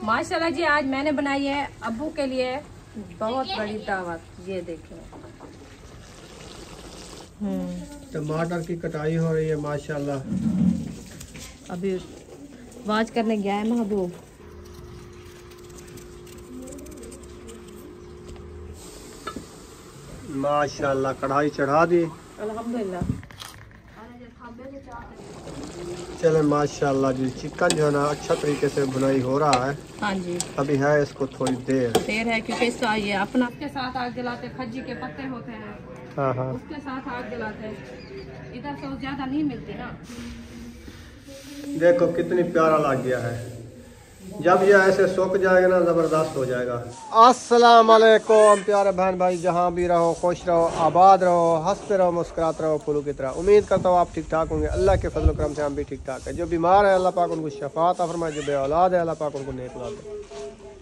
माशाल्लाह जी, आज मैंने बनाई है अब्बू के लिए बहुत बड़ी दावत। ये देखें, टमाटर की कटाई हो रही है माशाल्लाह। अभी वाच करने गया है महबूब। माशाल्लाह कढ़ाई चढ़ा दी अल्हम्दुलिल्लाह। चले माशाल्लाह जी, चिकन जो है ना अच्छा तरीके से बुनाई हो रहा है। हाँ जी, अभी है इसको थोड़ी देर है क्योंकि इसका ये अपना के साथ आग जलाते, खज्जी के पत्ते होते हैं, हाँ हाँ उसके साथ आग जलाते हैं। इधर से ज्यादा नहीं मिलती ना। देखो कितनी प्यारा लग गया है। जब ये ऐसे सूख जाएगा ना जबरदस्त हो जाएगा। अस्सलाम वालेकुम प्यारे बहन भाई, जहाँ भी रहो खुश रहो, आबाद रहो, हंसते रहो, मुस्कुराते रहो फूलों की तरह। उम्मीद करता हूँ आप ठीक ठाक होंगे। अल्लाह के फजल करम से हम भी ठीक ठाक है। जो बीमार है अल्लाह पाक उनको शफात फरमाए, जो बे औलाद है अल्लाह पाक उनको नेक औलाद दे।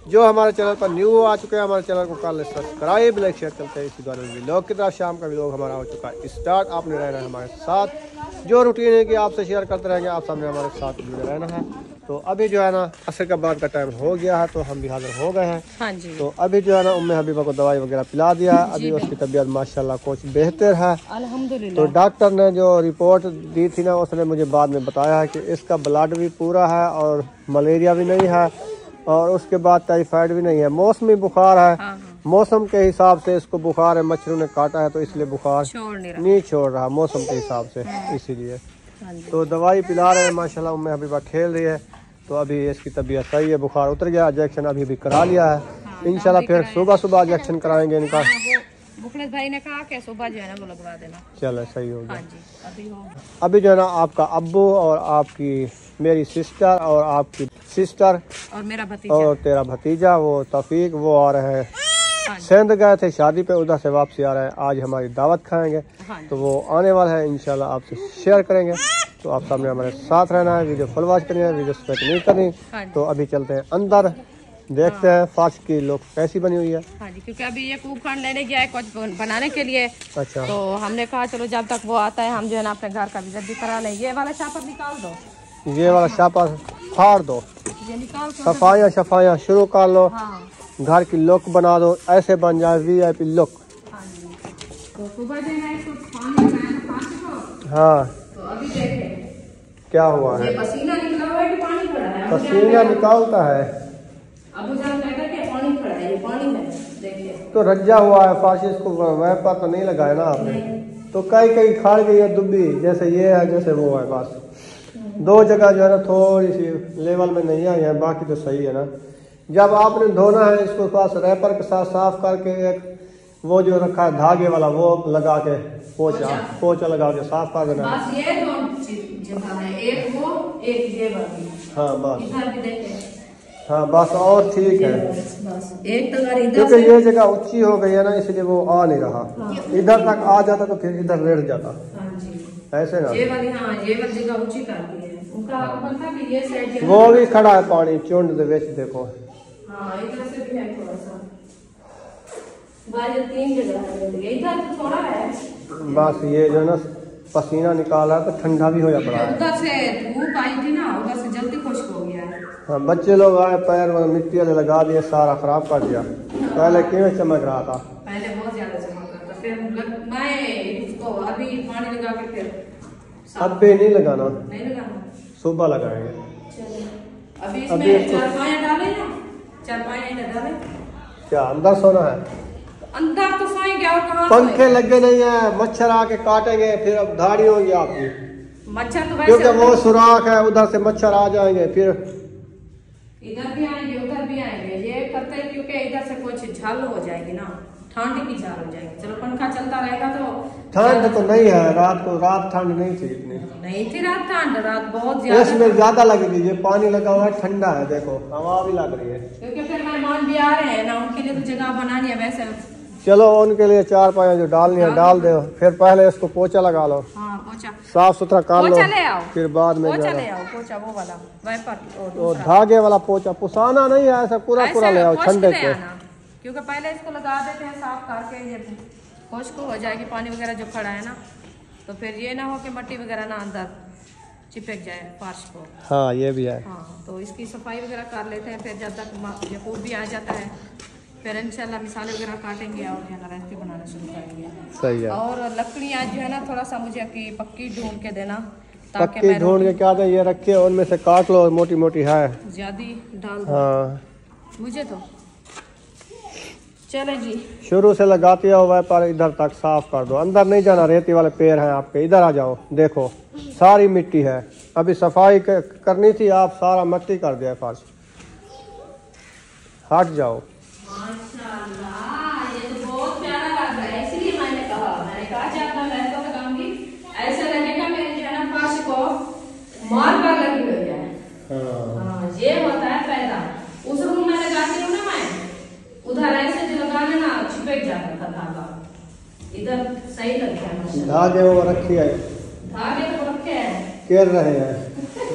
जो हमारे चैनल पर न्यू आ चुके हैं, हमारे चैनल को कर सब्सक्राइब, लाइक शेयर करते हैं। इसी बारे में लोग की तरफ शाम का भी लोग हमारा हो चुका है स्टार्ट। आपने रहना है हमारे साथ, जो रूटीन है कि आपसे शेयर करते रहेंगे, आप सामने हमारे साथ जुड़े रहना है। तो अभी जो है ना असर का बाद का टाइम हो गया है, तो हम भी हाजिर हो गए हैं। हाँ जी। तो अभी जो है ना उम्मे हबीबा को दवाई वगैरह पिला दिया है। अभी उसकी तबीयत माशाल्लाह कुछ बेहतर है अल्हम्दुलिल्लाह। तो डॉक्टर ने जो रिपोर्ट दी थी ना, उसने मुझे बाद में बताया है कि इसका ब्लड भी पूरा है और मलेरिया भी नहीं है और उसके बाद टाइफाइड भी नहीं है। मौसमी बुखार है। हाँ। मौसम के हिसाब से इसको बुखार है, मच्छरों ने काटा है तो इसलिए बुखार नहीं छोड़ रहा मौसम के हिसाब से, इसीलिए। तो दवाई पिला रहे हैं माशाल्लाह। उम्मे हबीबा खेल रही है तो अभी इसकी तबीयत सही है, बुखार उतर गया। इंजेक्शन अभी भी करा लिया है। इंशाल्लाह फिर सुबह सुबह इंजेक्शन कराएंगे इनका। मुखलिस भाई ने कहा कि सुबह जो है ना वो लगवा देना। चलो सही हो गया। हाँ जी, अभी जो है ना आपका अब्बू और आपकी मेरी सिस्टर और आपकी सिस्टर और मेरा भतीजा और तेरा भतीजा वो तौफीक वो आ रहे हैं। सिंध गए थे शादी पे, उधर से वापसी आ रहे हैं। आज हमारी दावत खाएंगे तो वो आने वाला है, इंशाल्लाह आपसे शेयर करेंगे। तो आप सामने हमारे साथ रहना है, वीडियो फुल वॉच करनी है, वीडियो स्किप नहीं करनी। तो अभी चलते हैं अंदर, देखते हैं फाश की लोग कैसी बनी हुई है। हाँ जी, क्योंकि अभी ये कूफान लेने गया है कुछ बनाने के लिए। अच्छा, तो हमने कहा चलो जब तक वो आता है हम जो है ना अपने घर का विजिट भी करा लें। ये वाला शापर निकाल दो, ये वाला शापर फाड़ दो, ये निकाल सफाइयाँ शफाइयाँ शुरू कर लो। हाँ। घर की लुक बना दो, ऐसे बन जाए VIP लुक। हाँ जी। तो सुबह जो है तो पानी लगाया था 5 को। हाँ, तो अभी देखें क्या हुआ है? ये पसीना निकला हुआ है कि पानी खड़ा है? पसीना निकालता है। अबू जान कहता है कि पानी खड़ा है, ये पानी में देखिए तो रज्जा हुआ है फाशिश को, वह पर तो नहीं लगाया ना आपने। तो कई कई खाड़ गई है दुब्बी, जैसे ये है जैसे वो है। बस 2 जगह जो है ना थोड़ी सी लेवल में नहीं आई है, बाकी तो सही है ना। जब आपने धोना है इसको पास रैपर के साथ साफ करके एक वो जो रखा है धागे वाला वो लगा के पोछा लगा के साफ कर देना। बस ये 2 जगह है, एक वो एक ये वाली। हाँ बस, इधर भी देखें। हाँ बस और ठीक है। बस एक तगार इधर क्योंकि से। ये जगह ऊंची हो गई है ना, इसलिए वो आ नहीं रहा। इधर तक आ जाता तो फिर इधर लेट जाता। हाँ जी, ऐसे ना ये वाली, हाँ ये वाली जगह ऊंची कर दी है। उनका अपन था कि ये साइड वो भी खड़ा है पानी चुंड दे विच देखो। हाँ इधर से भी है थोड़ा सा। बाहर 3 जगह है, इधर तो थोड़ा है। बस ये जो ना पसीना निकाला तो ठंडा भी हो जा पड़ा है। उधर से धूप आई थी ना, उधर से जल्दी खुश्क हो गया है। हाँ, बच्चे लोग आए पैर में मिट्टी वाले लगा दिए, सारा खराब कर दिया। पहले क्यों चमक रहा था, पहले बहुत ज्यादा चमक रहा था। फिर मैं इसको अभी पानी लगा के फिर अब भी नहीं लगाना, नहीं लगाना, सुबह लगाएंगे। अभी इसमें चारपाइयाँ डाले ना, चारपाइयाँ डाले। क्या अंदर सोना है? अंदर तो सोएंगे और कहाँ पंखे लगे नहीं है, मच्छर आके काटेंगे, फिर अब धाड़ी होगी आपकी। मच्छर तो क्योंकि वो सुराख है, उधर से मच्छर आ जाएंगे, फिर इधर भी आएंगे उधर भी आएंगे। ये करते हैं क्योंकि इधर से कुछ झाल हो जाएगी ना, ठंड की झाल हो जाएगी। चलो पंखा चलता रहेगा तो ठंड तो नहीं है। रात ठंड नहीं थी इतनी, नहीं थी रात ठंड, रात बहुत ज्यादा। इसमें ज्यादा लगेगी। ये पानी लगा हुआ है, ठंडा है, देखो हवा भी लग रही है। क्योंकि फिर मेहमान भी आ रहे हैं ना, उनके लिए तो जगह बनानी है। वैसे चलो उनके लिए चारपाइयाँ जो डालनी है डाल दो, फिर पहले इसको पोछा लगा लो। हाँ पोछा साफ सुथरा कर लो, पोछा ले आओ, फिर बाद में पोछा ले आओ, पोछा वो वाला वाइपर तो धागे वाला पोछा पुसाना नहीं है, ऐसा पूरा पूरा ले आओ ठंडे के। क्योंकि पहले इसको लगा देते हैं साफ करके, ये खुश्क हो जाएगी पानी वगैरह जो खड़ा है ना, तो फिर ये ना हो कि मट्टी वगैरह ना अंदर चिपक जाए फर्श को। हाँ ये भी है। हाँ तो इसकी सफाई वगैरह कर लेते हैं, फिर जब तक यकूब भी आ जाता है फिर इंशाल्लाह मिसाले वगैरह काटेंगे और जो है ना रेसिपी बनाना शुरू करेंगे। सही है। और लकड़ियाँ जो है ना थोड़ा सा मुझे की पक्की ढूंढ के देना, ताकि पक्की ढूंढ के क्या था, ये रखे उनमें से काट लो, मोटी मोटी है ज्यादा डाल दो। हाँ मुझे तो चले जी, शुरू से लगाते हुआ पर इधर तक साफ कर दो, अंदर नहीं जाना, रेती वाले पेड़ हैं आपके, इधर आ जाओ, देखो सारी मिट्टी है, अभी सफाई करनी थी, आप सारा मिट्टी कर दिया फर्श, हट जाओ। माशाल्लाह ये तो बहुत प्यारा लग रहा है, इसलिए मैंने कहा जाता मैं तो लगाऊंगी, ऐसा लगेगा मेरे जो है ना फर्श को मार्बल लगी हुई है। हाँ ये होता है फायदा। उस रूम में लगाती हूँ ना मैं, उधर ऐसे जो लगा लेना चिपक जाता था धागा, इधर सही लगता है। धागे वो रखी है, धागे तो रखे हैं, केर रहे हैं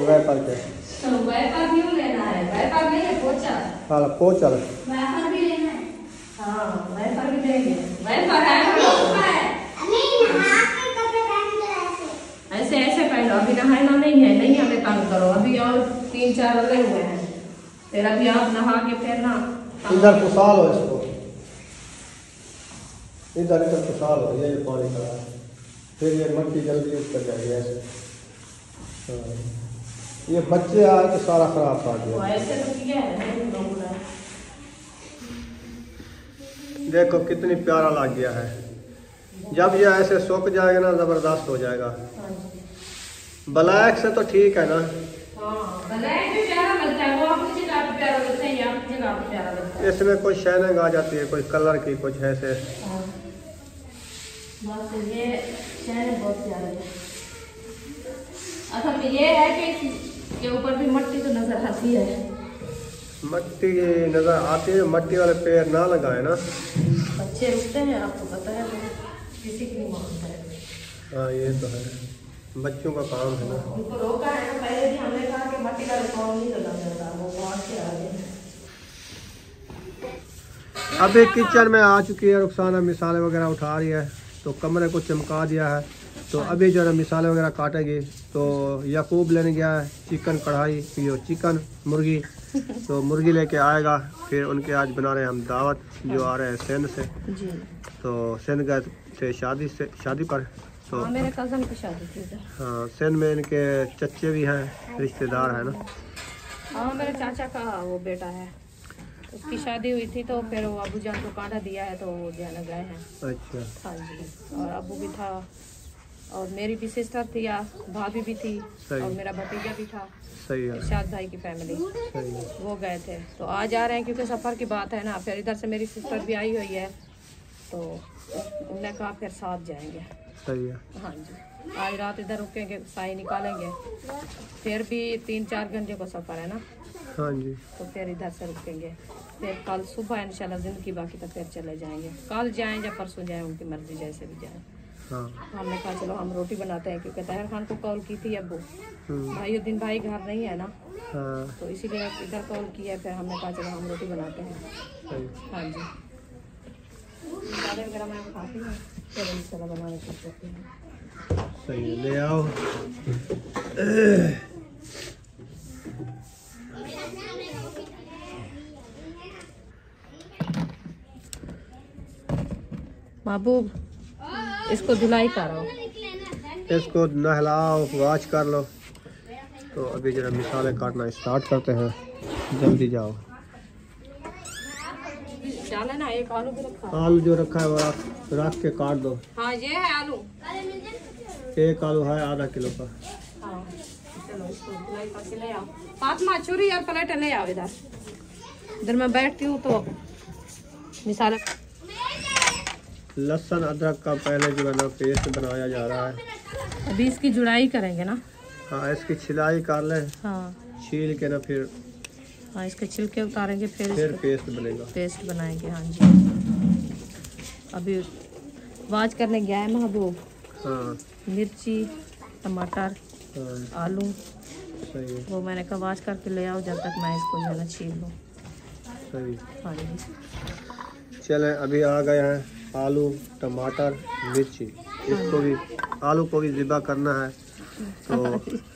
व्यापार के। तो व्यापार क्यों लेना है, व्यापार नहीं है पोचा। हाँ पोचा व्यापार भी लेना है। हाँ व्यापार भी लेंगे, व्यापार है ऐसे ऐसे पहनो, अभी नहाना नहीं है, नहीं हमें तंग करो, अभी और 3-4 लगे हुए हैं, फिर अभी आप नहा के फिर ना इधर कुसाल हो इसको, इधर इधर कुसाल हो, ये पानी का है, फिर ये मिट्टी जल्दी उतर जाएगी ऐसे। हाँ ये बच्चे आए तो सारा खराब कर दिया। ऐसे तो किया है। देखो कितनी प्यारा लग गया है, जब ये ऐसे सूख जाएगा ना जबरदस्त हो जाएगा। ब्लैक से तो ठीक है ना, ब्लैक भी प्यारा लगता है, वो अपनी जगह पे प्यारा लगता है, ये अपनी जगह पे प्यारा लगता है। इसमें कोई शाइनिंग आ जाती है, कोई कलर की कुछ ऐसे। बस ये शाइनिंग बहुत प्यारी है। असल में ये है कि इसके ऊपर भी मिट्टी तो नजर आती है, मिट्टी नजर आती है, मिट्टी वाले पेड़ ना लगाए ना, बच्चे रुकते हैं, आपको पता है, तो किसी की नहीं मानता है। हाँ ये तो है, बच्चों का काम है ना। उनको रोका है ना, पहले भी हमने कहा कि मिट्टी वाले काम नहीं लगाना था, वो वहाँ से आ गए। अभी किचन में आ चुकी है रुखसाना, मिसाले वगैरह उठा रही है, तो कमरे को चमका दिया है, तो अभी जो है मिसाले वगैरह काटेगी। तो याकूब लेने गया है चिकन कढ़ाई, ये चिकन मुर्गी, तो मुर्गी लेके आएगा, फिर उनके आज बना रहे हैं हम दावत, जो आ रहे हैं सिंध से जी। तो सिंध गए थे शादी पर, तो हाँ मेरे कज़न की शादी थी इधर। हाँ सिंध में इनके चच्चे भी हैं, रिश्तेदार हैं ना। हाँ मेरे चाचा का वो बेटा है, उसकी शादी हुई थी, तो फिर वो अबू जान को कांटा दिया है, तो वो जाना गए हैं। अच्छा हाँ जी, और अबू भी था, और मेरी भी सिस्टर थी, या भाभी भी थी, और मेरा भतीजा भी था। सही है, इरशाद भाई की फैमिली, सही है। वो गए थे, तो आज आ रहे हैं क्योंकि सफ़र की बात है ना, फिर इधर से मेरी सिस्टर भी आई हुई है, तो उन्होंने कहा फिर साथ जाएंगे। सही है। हाँ जी, आज रात इधर रुकेंगे, साई निकालेंगे, फिर भी 3-4 घंटे का सफ़र है ना, हाँ जी, तो फिर इधर से रुकेंगे, फिर कल सुबह इंशाल्लाह ज़िंदगी बाकी तक फिर चले जाएंगे, कल जाएं या परसों जाएं, उनकी मर्जी जैसे भी जाएं। हाँ हमने कहा चलो हम रोटी बनाते हैं, क्योंकि ताहिर खान को कॉल की थी अब्बू, भाईउद्दीन भाई घर नहीं है ना, हाँ तो इसीलिए इधर कॉल किया, फिर हमने कहा चलो हम रोटी बनाते हैं। सही। हाँ जी, मसाले वगैरह मैं खाती हूँ, फिर इंशाल्लाह बनाने की करती हूँ। सही है, ले आओ। महबूब इसको धुलाई करो, इसको नहलाओ, वॉश कर लो। तो अभी जरा मिसाले काटना स्टार्ट करते हैं, जल्दी जाओ। डाला ना, एक आलू भी रखा है। आलू जो रखा है वो रख के काट दो। हाँ ये है आलू, एक आलू है आधा किलो का। हाँ चलो इसको धुलाई करके ले आओ। फातिमा छुरी और प्लेट ले आओ इधर, इधर मैं बैठती हूँ तो मिसाल। लहसुन अदरक का पहले जो है ना पेस्ट बनाया जा रहा है। अभी इसकी जुड़ाई करेंगे ना। हाँ इसकी छिलाई कर लें, हाँ छील के ना फिर हाँ इसके छिलके उतारेंगे, फिर पेस्ट बनेगा, पेस्ट बनाएंगे। हाँ जी, अभी वाज करने गया है महबूब। हाँ मिर्ची, टमाटर, हाँ आलू, सही है, वो मैंने कहा वाज करके ले आओ, जब तक मैं इसको जो है ना छील लूँ। सही। हाँ जी, चले अभी आ गए हैं आलू, टमाटर, मिर्ची, इसको भी आलू को भी ज़िबा करना है, तो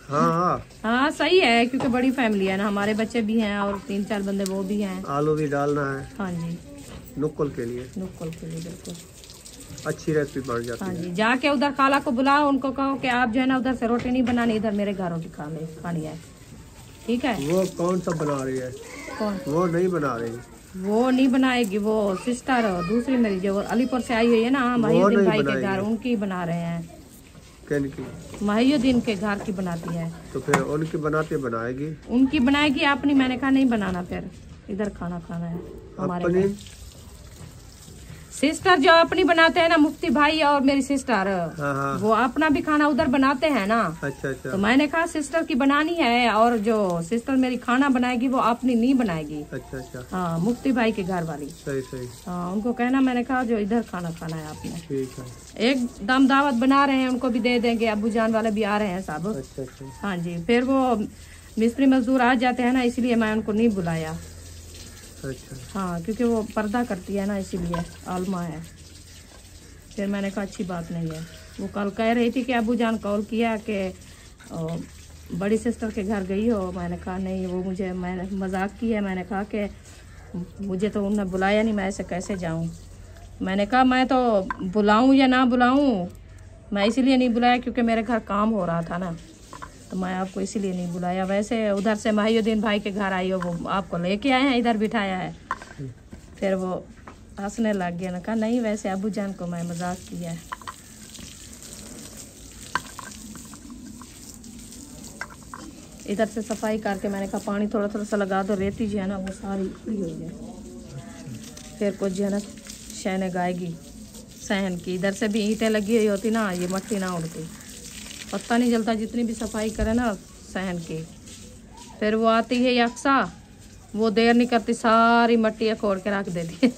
हाँ हाँ सही है, क्योंकि बड़ी फैमिली है ना, हमारे बच्चे भी हैं और 3-4 बंदे वो भी हैं। आलू भी डालना है। हाँ जी, नुक्कल के लिए बिल्कुल अच्छी रेसिपी बन जाती हाँ है। जी। जाके उधर खाला को बुलाओ, उनको कहो कि आप जो है ना उधर से रोटी नहीं बनानी, इधर मेरे घर रोटी खानी है, ठीक है। वो कौन सा बना रही है? कौन? वो नहीं बना रही। वो नहीं बनाएगी, वो सिस्टर दूसरी मेरी जो अलीपुर से आई हुई है ना, महियुद्दीन भाई के घर, उनकी बना रहे हैं। की महियुद्दीन के घर की बनाती है। तो फिर उनकी बनाएगी? उनकी बनाएगी, अपनी मैंने कहा नहीं बनाना, फिर इधर खाना है हमारे अपनी सिस्टर जो अपनी बनाते हैं ना, मुफ्ती भाई और मेरी सिस्टर, हाँ। वो अपना भी खाना उधर बनाते हैं ना। अच्छा। तो मैंने कहा सिस्टर की बनानी है, और जो सिस्टर मेरी खाना बनाएगी वो अपनी नहीं बनाएगी। अच्छा। हाँ, मुफ्ती भाई के घर वाली। सही। हाँ, उनको कहना, मैंने कहा जो इधर खाना है आपने। ठीक है। एकदम दावत बना रहे हैं, उनको भी दे देंगे, अब्बू जान वाले भी आ रहे हैं सब। अच्छा। हाँ जी, फिर वो मिस्त्री मजदूर आ जाते हैं ना, इसलिए मैं उनको नहीं बुलाया। अच्छा। हाँ, क्योंकि वो पर्दा करती है ना, इसीलिए आलमा है। फिर मैंने कहा अच्छी बात नहीं है। वो कल कह रही थी कि अबू जान कॉल किया कि बड़ी सिस्टर के घर गई हो। मैंने कहा नहीं, वो मैंने मजाक की है। मैंने कहा कि मुझे तो उन्होंने बुलाया नहीं, मैं ऐसे कैसे जाऊँ। मैंने कहा मैं तो बुलाऊँ या ना बुलाऊँ, मैं इसीलिए नहीं बुलाया क्योंकि मेरे घर काम हो रहा था ना, तो मैं आपको इसीलिए नहीं बुलाया। वैसे उधर से महियुद्दीन भाई के घर आई हो, वो आपको लेके आए हैं, इधर बिठाया है। फिर वो हंसने लग गया ना, कहा नहीं वैसे अबू जान को मैं मजाक किया है। इधर से सफाई करके मैंने कहा पानी थोड़ा सा लगा दो, रेती जो है ना वो सारी उखड़ी हो जाए, फिर कुछ जो है ना शहने गाएगी सहन की। इधर से भी ईंटें लगी हुई होती ना, ये मट्टी ना उड़ती, पता नहीं चलता जितनी भी सफाई करे ना सहन की। फिर वो आती है यक्सा, वो देर नहीं करती, सारी मट्टी अखोड़ के रख देती है।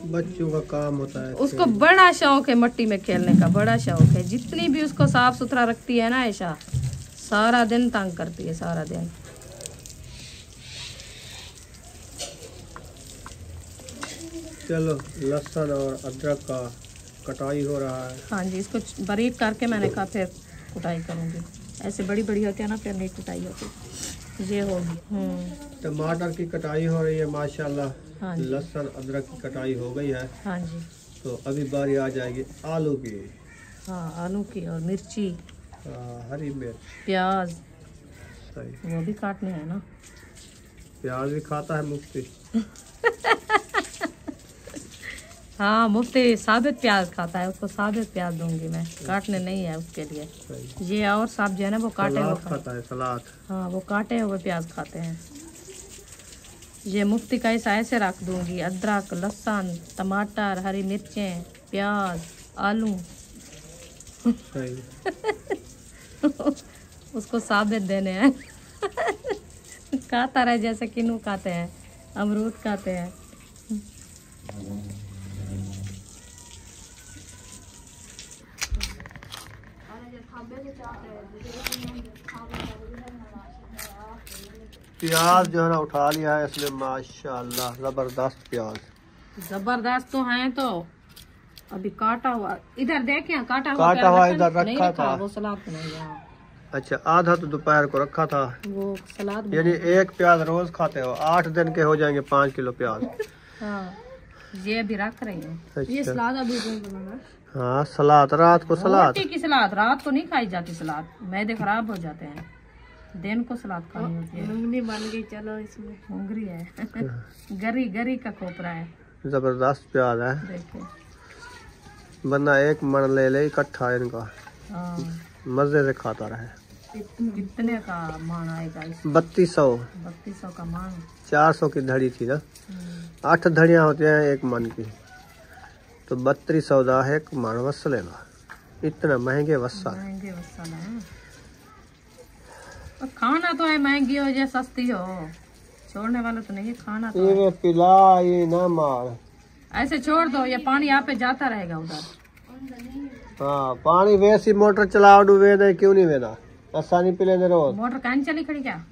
बच्चों का काम होता है। उसको बड़ा शौक है मट्टी में खेलने का, बड़ा शौक है। जितनी भी उसको साफ सुथरा रखती है ना ऐशा, सारा दिन तंग करती है, सारा दिन। चलो, लहसुन और अदरक का कटाई हो रहा है। हाँ जी, इसको बारीक करके मैंने कहा फिर कुटाई करूँगी। ऐसे बड़ी होती है ना, फिर नहीं कुटाई होती। ये होगी। टमाटर की कटाई हो रही है माशाल्लाह। हाँ, लहसुन अदरक की कटाई हो गई है। हाँ जी। तो अभी बारी आ जाएगी आलू की। हाँ, आलू की और मिर्ची, हरी मिर्च, प्याज, सही। वो भी काटने हैं ना। प्याज भी खाता है मुफ्ती? हाँ, मुफ्ती साबित प्याज खाता है, उसको साबित प्याज दूंगी मैं, काटने नहीं है उसके लिए। ये और सब जो है ना वो काटे हुए खाता है, सलाद। हाँ, वो काटे हुए प्याज खाते हैं। ये मुफ्ती का ऐसा ऐसे रख दूंगी, अदरक, लहसुन, टमाटर, हरी मिर्चें, प्याज, आलू। सही। उसको साबित देने हैं। खाता रहे जैसे किन्नू खाते हैं, अमरूद खाते हैं। प्याज जो है ना उठा लिया है इसमें, माशाल्लाह जबरदस्त प्याज। जबरदस्त तो है। तो अभी काटा हुआ इधर देखे, काटा हुआ इधर रखा था, वो सलाद बनाएगा। अच्छा, आधा तो दोपहर को रखा था, वो सलाद यानी एक प्याज रोज खाते हो, 8 दिन के हो जाएंगे 5 किलो प्याज। हाँ, ये अभी रख रही हूँ। अच्छा। ये सलाद अभी बनाना। हाँ, सलाद रात को, सलाद रोटी की सलाद रात को नहीं खाई जाती, सलाद मैदे खराब हो जाते हैं, दिन को सलाद खानी होती है। मुंगरी बन गई, चलो इसमें मुंगरी है। गरी का खोपरा है, जबरदस्त प्याज है। देखिए, बंदा एक मन ले ले इकट्ठा इनका, हाँ, मजे से खाता रहे। कितने का मान आएगा? 3200 का मान। 400 की धड़ी थी ना, 8 धड़ियाँ होती हैं एक मन की, तो 3200 दा है एक मन वसले का। इतना महंगे वसा है। और खाना तो है महंगी हो या सस्ती हो, छोड़ने वाला तो नहीं है, खाना तो ये पिला ये ना मार, ऐसे छोड़ दो, ये पानी यहाँ पे जाता रहेगा उधर। हाँ, पानी वैसी मोटर चलाओ, डूबे दे क्यों नहीं वेदा, आसानी पिले दे रोज। मोटर कहीं चली खड़ी क्या?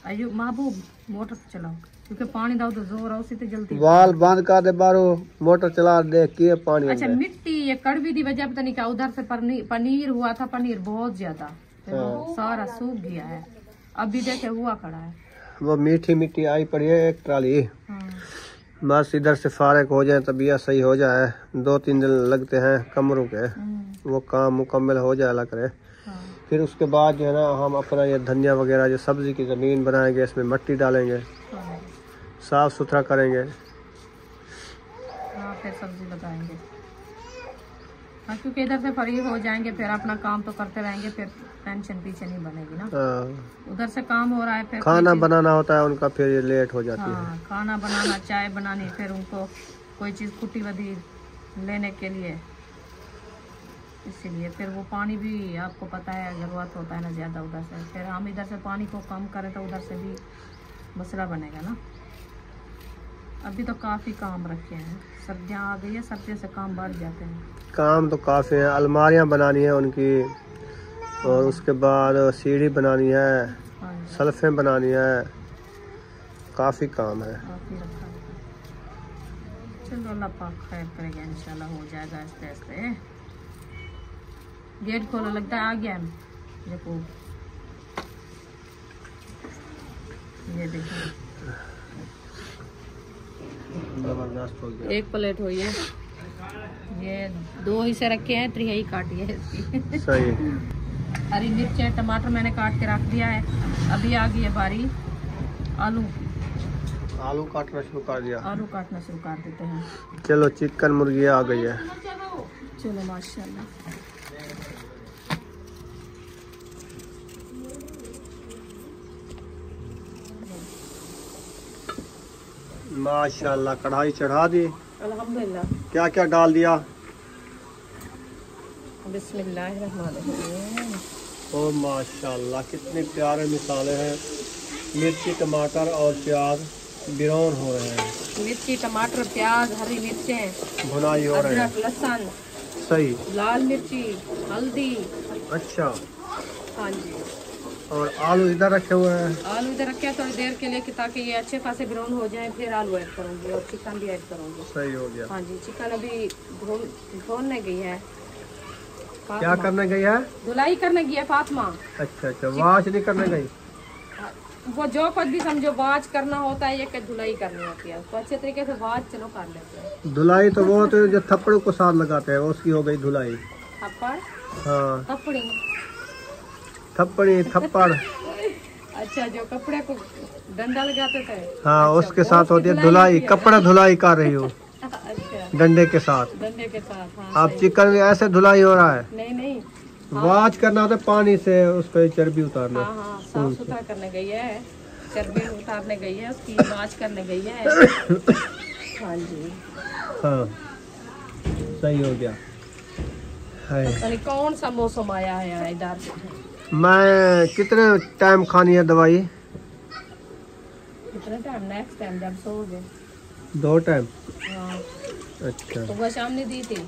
अयो महबूब, मोटर चलाओ, क्योंकि पानी दाओ तो जोर उसी तो जल्दी वाल बंद कर दे बारो मोटर चला दे के पानी। अच्छा मिट्टी ये कड़वी दी वजह पता नहीं क्या उधर से पनीर हुआ था, पनीर बहुत ज्यादा सारा सूख गया है। अभी देखे हुआ खड़ा है वो मीठी मिट्टी आई पड़ी है एक ट्राली। बस इधर से फारग हो जाए तबीयत सही हो जाए, 2-3 दिन लगते हैं कमरों के, वो काम मुकम्मल हो जाए अल्लाह करे। फिर उसके बाद जो है ना हम अपना ये धनिया वगैरह जो सब्जी की ज़मीन बनाएंगे, इसमें मिट्टी डालेंगे, साफ सुथरा करेंगे, फिर सब्जी लगाएंगे। हाँ क्योंकि इधर से फ्री हो जाएंगे, फिर अपना काम तो करते रहेंगे, फिर टेंशन पीछे नहीं बनेगी ना। उधर से काम हो रहा है, फिर खाना बनाना होता है उनका, फिर ये लेट हो जाती है। खाना बनाना, चाय बनानी, फिर उनको कोई चीज़ कुटी वधी लेने के लिए, इसीलिए फिर वो पानी भी आपको पता है ज़रूरत होता है ना ज़्यादा उधर से। फिर हम इधर से पानी को कम करें तो उधर से भी मसला बनेगा ना। अभी तो काफ़ी काम रखे हैं, सर्दियाँ आ गई है, सर्दियों से काम बढ़ जाते हैं। काम तो काफ़ी है, अलमारियाँ बनानी है उनकी, और उसके बाद सीढ़ी बनानी है, सल्फें बनानी है, काफ़ी काम है। चलो अल्लाह पाक खैर करेगा, इंशाल्लाह हो जाएगा आस्ते आस्ते। गेट खोलो, लगता है आ गया। देखो ये देखो जबरदस्त हो गया। एक प्लेट हुई है, ये 2 हिस्से रखे हैं, 3 काटी है इसकी। सही। हरी मिर्च टमाटर मैंने काट के रख दिया है। अभी आ गई है बारी आलू काटना शुरू कर दिया। आलू काटना शुरू कर देते हैं। चलो चिकन मुर्गी आ गई है। चलो माशाल्लाह। माशाल्लाह कढ़ाई चढ़ा दी। अल्हम्दुलिल्लाह। क्या क्या डाल दिया? बिस्मिल्लाहिर्रहमानिर्रहीम। ओ माशाल्लाह कितने प्यारे मिसाले हैं। मिर्ची टमाटर और प्याज ब्राउन हो रहे हैं। मिर्ची टमाटर प्याज हरी मिर्चें भुनाई हो रहे हैं, लहसुन सही, लाल मिर्ची हल्दी। अच्छा हाँ जी। और आलू इधर रखे हुए हैं। आलू इधर रखे हैं थोड़ी देर के लिए कि ताकि ये अच्छे खासे ब्राउन हो जाए, फिर आलू ऐड करूँगी और चिकन भी ऐड करूँगी। सही हो गया। हाँ जी। चिकन अभी धोने गई है। क्या करने गई है? धुलाई करने गई है फातिमा। अच्छा अच्छा, वाश नहीं करने गई? वो जो कुछ भी समझो वाश करना होता है, ये धुलाई करनी होती है, तो अच्छे तरीके से वाश चलो कर लेते हैं। धुलाई तो वो होते है जो थप्पड़ को साथ लगाते हैं, उसकी हो गई धुलाई। थप्पड़? हाँ थप्पड़। अच्छा, जो कपड़े को डंडा लगाते थे। हाँ अच्छा, उसके साथ होती है धुलाई। कपड़ा धुलाई कर रही हो। अच्छा, डंडे के साथ। हाँ, अब चिकन में ऐसे धुलाई हो रहा है? नहीं वाश करना होता है पानी से, उस पर चर्बी उतारना। हाँ, साफ सुथरा करने गई है, चर्बी उतारने गई है, उसकी वाश करने गई है। हाँ जी। हाँ सही हो गया। है कौन सा मौसम आया है इधर? मैं कितने टाइम खानी है दवाई? कितने टाइम? नेक्स्ट टाइम जब सोओगे। 2 टाइम? हाँ। अच्छा, सुबह शाम नहीं दी थी?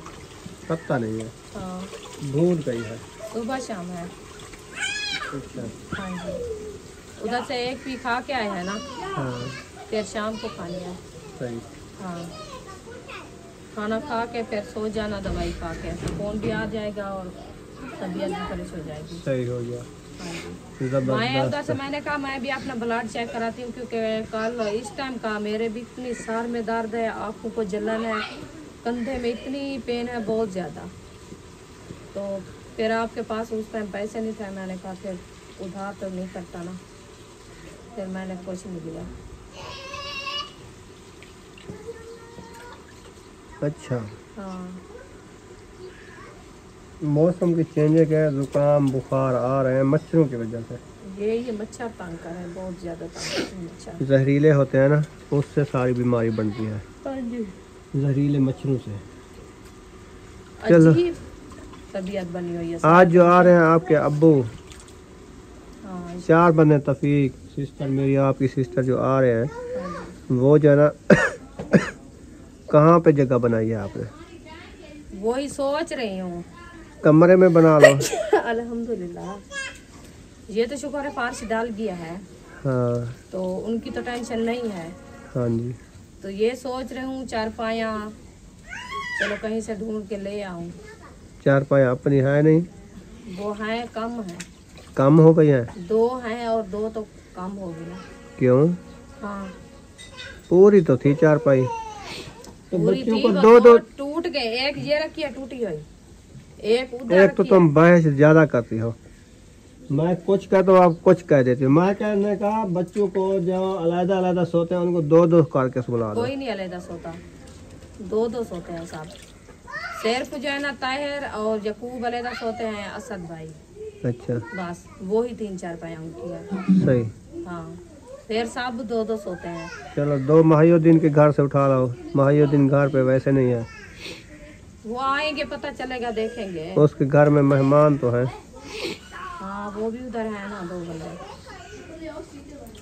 पता नहीं है। हाँ, भूल गई है। सुबह शाम है। अच्छा। हाँ जी। उधर से एक पी खा के आए हैं ना। हाँ। फिर शाम को खानी है। सही। हाँ, खाना खा के फिर सो जाना, दवाई खा के फोन भी आ जाएगा और तबीयत भी फ्रेश हो जाएगी। सही हो गया। मैं उधर से मैंने कहा मैं भी अपना ब्लड चेक कराती हूँ, क्योंकि कल इस टाइम का मेरे भी इतनी सर में दर्द है, आँखों को जलन है, कंधे में इतनी पेन है बहुत ज़्यादा। तो फिर आपके पास उस टाइम पैसे नहीं थे, मैंने कहा फिर उधार तो नहीं करता ना, फिर मैंने कुछ नहीं लिया। अच्छा। हाँ, मौसम की चेंजिंग है, जुकाम बुखार आ रहे हैं मच्छरों की वजह से। ये मच्छर तंग कर रहे हैं, बहुत ज़्यादा तंग मच्छर। जहरीले होते हैं ना, उससे सारी बीमारी बनती है। हाँ जी। जहरीले मच्छरों से। चलो, तबीयत बनी हुई है। आज जो आ रहे हैं आपके अब्बू, हाँ, 4 बंदे, तफीक सिस्टर मेरी, आपकी सिस्टर जो आ रहे हैं, वो जो है ना कहाँ पे जगह बनाई है आपने? वही सोच रही हूँ, कमरे में बना लो। अल्हम्दुलिल्लाह, ये तो शुक्र है फार्श डाल गया है। हाँ। तो उनकी तो टेंशन नहीं है, हाँ जी। तो ये सोच रही हूँ चारपाया चलो कहीं से ढूंढ के ले आऊँ। चारपाया अपनी है नहीं? वो है, कम है। कम हो गई है? 2 हैं और 2 तो कम हो गई ना। क्यों? हाँ पूरी तो थी चारपाई। तो पूरी बच्चों थी, को वो 2 टूट गए। एक ये रखी है टूटी हुई, एक उधर एक तो तुम बहस ज्यादा करती हो। मैं कुछ कह तो आप कुछ कह देती हो। मैं कहने का बच्चों को जो अलग अलग सोते हैं उनको 2-2 करके सुला दो। कोई नहीं अलग सोता, 2-2 सोते हैं सब। सिर्फ जो है ना ताहिर और यकूब अलग सोते हैं, असद भाई। अच्छा बस वो ही 3-4 पाया उनकी है। सही। हाँ फिर सब 2-2 सोते हैं। चलो 2 महायुद्दीन के घर से उठा लाओ। महायुद्दीन घर पे वैसे नहीं है। वो आएंगे पता चलेगा, देखेंगे। उसके घर में मेहमान तो है। हाँ वो भी उधर है ना 2 बंदे।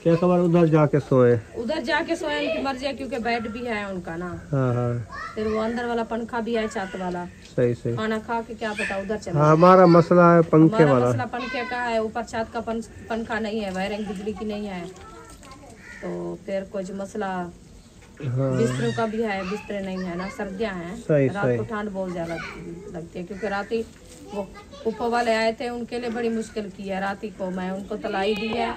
क्या खबर? उधर जाके सोए? उधर जाके सोए, उनकी मर्जी है क्योंकि बेड भी है उनका ना। हाँ हाँ। फिर वो अंदर वाला पंखा भी है, छत वाला। सही सही। खाना खा के क्या पता उधर चले। हाँ, हमारा मसला है पंखे वाला। मसला पंखे का है, ऊपर छत का पंखा नहीं है, वायरिंग बिजली की नहीं है, तो फिर कुछ मसला। हाँ। बिस्तरों का भी है, बिस्तरे नहीं है ना, सर्दियाँ हैं। रात को ठंड बहुत ज्यादा लगती है क्योंकि रात ही वो ऊपर वाले आए थे, उनके लिए बड़ी मुश्किल की है। रात ही को मैं उनको तलाई दी है,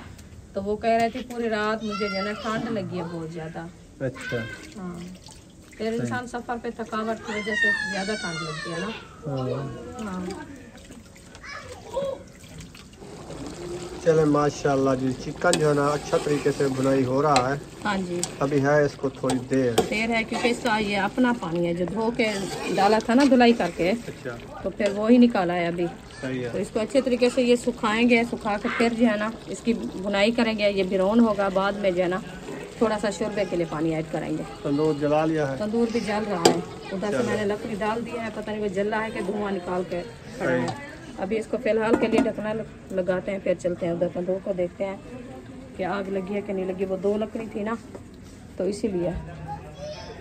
तो वो कह रहे थे पूरी रात मुझे जो है ठंड लगी है बहुत ज्यादा। अच्छा। हाँ फिर इंसान सफर पे थकावट की वजह से ज्यादा ठंड लगती है ना। हाँ चले माशाल्लाह जी, चिकन जो है ना अच्छा तरीके से बुनाई हो रहा है। हाँ जी अभी है इसको थोड़ी देर है क्योंकि इसका ये अपना पानी है जो धो के डाला था ना धुलाई करके। अच्छा। तो फिर वो ही निकाला है अभी। सही है। तो इसको अच्छे तरीके से ये सुखाएंगे, सुखा के फिर जो है ना इसकी बुनाई करेंगे। ये भिरोन होगा, बाद में जो है ना थोड़ा सा शोरबे के लिए पानी ऐड करेंगे। तंदूर जला लिया है? तंदूर भी जल रहा है, उधर से मैंने लकड़ी डाल दी है, पता नहीं वो जल रहा है कि धुआं निकाल के खड़ा है। अभी इसको फिलहाल के लिए ढकना लगाते हैं, फिर चलते हैं उधर तंदूर को, देखते हैं कि आग लगी है कि नहीं लगी। वो 2 लकड़ी थी ना तो इसीलिए।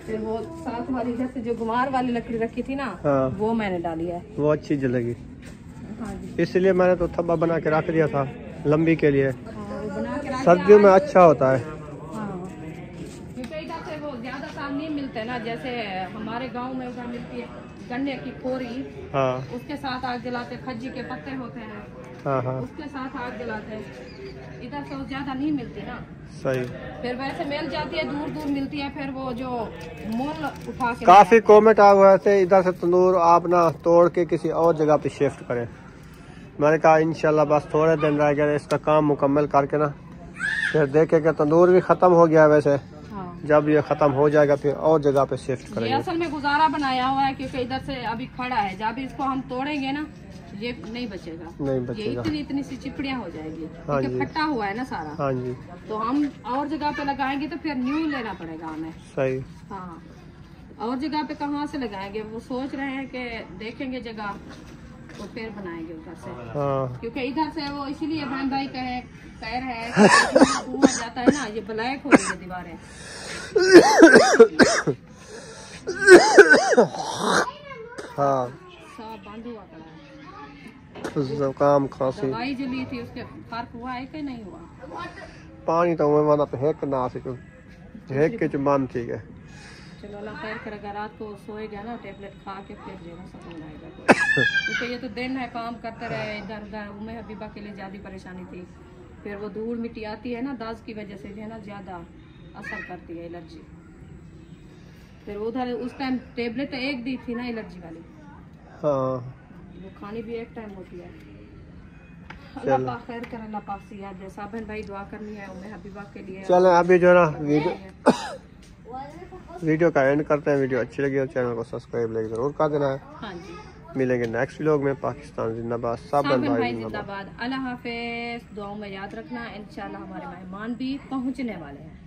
फिर वो साथ वाली इधर से जो गुमार वाली लकड़ी रखी थी ना, हाँ। वो मैंने डाली है। वो अच्छी जलेगी। हाँ जी। इसलिए मैंने तो थब्बा बना के रख दिया था लंबी के लिए। बना के सर्दियों में अच्छा होता है। हाँ क्योंकि इधर से वो ज्यादा काम नहीं मिलते ना, जैसे हमारे गांव में उधर मिलती है गन्ने की फोरी। हाँ। उसके साथ आग जलाते, खज्जी के पत्ते होते हैं। हाँ हाँ। उसके साथ आग जलाते हैं। इधर से वो ज्यादा नहीं मिलती ना। सही। फिर वैसे मिल जाती है, दूर दूर मिलती है, फिर वो जो मोल उठा के काफी कमेंट आ हुए थे इधर से तंदूर आप ना तोड़ के किसी और जगह पे शिफ्ट करें। मैंने कहा इंशाल्लाह बस थोड़े दिन रह गए इसका काम मुकम्मल करके ना, फिर देखे कि तंदूर भी खत्म हो गया है वैसे। जब ये खत्म हो जाएगा फिर और जगह पे शिफ्ट करेंगे। ये असल में गुजारा बनाया हुआ है क्योंकि इधर से अभी खड़ा है, जब इसको हम तोड़ेंगे ना ये नहीं बचेगा। नहीं बचेगा। ये इतनी इतनी सी चिपड़ियाँ हो जाएगी हाँ क्योंकि फटा हुआ है ना सारा। हाँ जी। तो हम और जगह पे लगाएंगे तो फिर न्यू लेना पड़ेगा हमें। सही। हाँ और जगह पे कहाँ से लगाएंगे, वो सोच रहे हैं कि देखेंगे जगह तो फिर बनाएंगे उधर से। हाँ। क्योंकि इधर से वो इसीलिए बहन भाई कह रहे हैं धुआं जाता है ना, ये ब्लैक हो रही है दीवारें। हाँ सब बंद हुआ पड़ा है। जुकाम खांसी दवाई जो ली थी उसके फर्क हुआ है कि नहीं हुआ? पानी तो मैं माना पे हेक ना से हेक के मान ठीक है। चलो अल्लाह खैर करेगा, रात को सोएगा ना टेबलेट खा के फिर जो है सुकून आएगा। क्योंकि ये तो दिन है काम करते रहे इधर उधर। उम्मे हबीबा के लिए ज़्यादा परेशानी थी, फिर वो धूल मिट्टी आती है ना दाज की वजह से जो है ना ज़्यादा असर करती है एलर्जी। फिर उधर उस टाइम टेबलेट एक दी थी ना एलर्जी वाली। हाँ वो खानी भी एक टाइम होती है। अल्लाह पाक खैर करे, अल्लाह पाक से याद है। साबिन भाई दुआ करनी है उम्मे हबीबा के लिए। चलें अभी जो है ना वीडियो का एंड करते हैं। वीडियो अच्छी लगी तो चैनल को सब्सक्राइब जरूर कर देना है। हाँ जी। मिलेंगे नेक्स्ट व्लॉग में। पाकिस्तान जिंदाबाद, साबिन भाई जिंदाबाद। अल्लाह हाफिज। दुआओं में याद रखना, इंशाल्लाह हमारे मेहमान भी पहुंचने वाले हैं।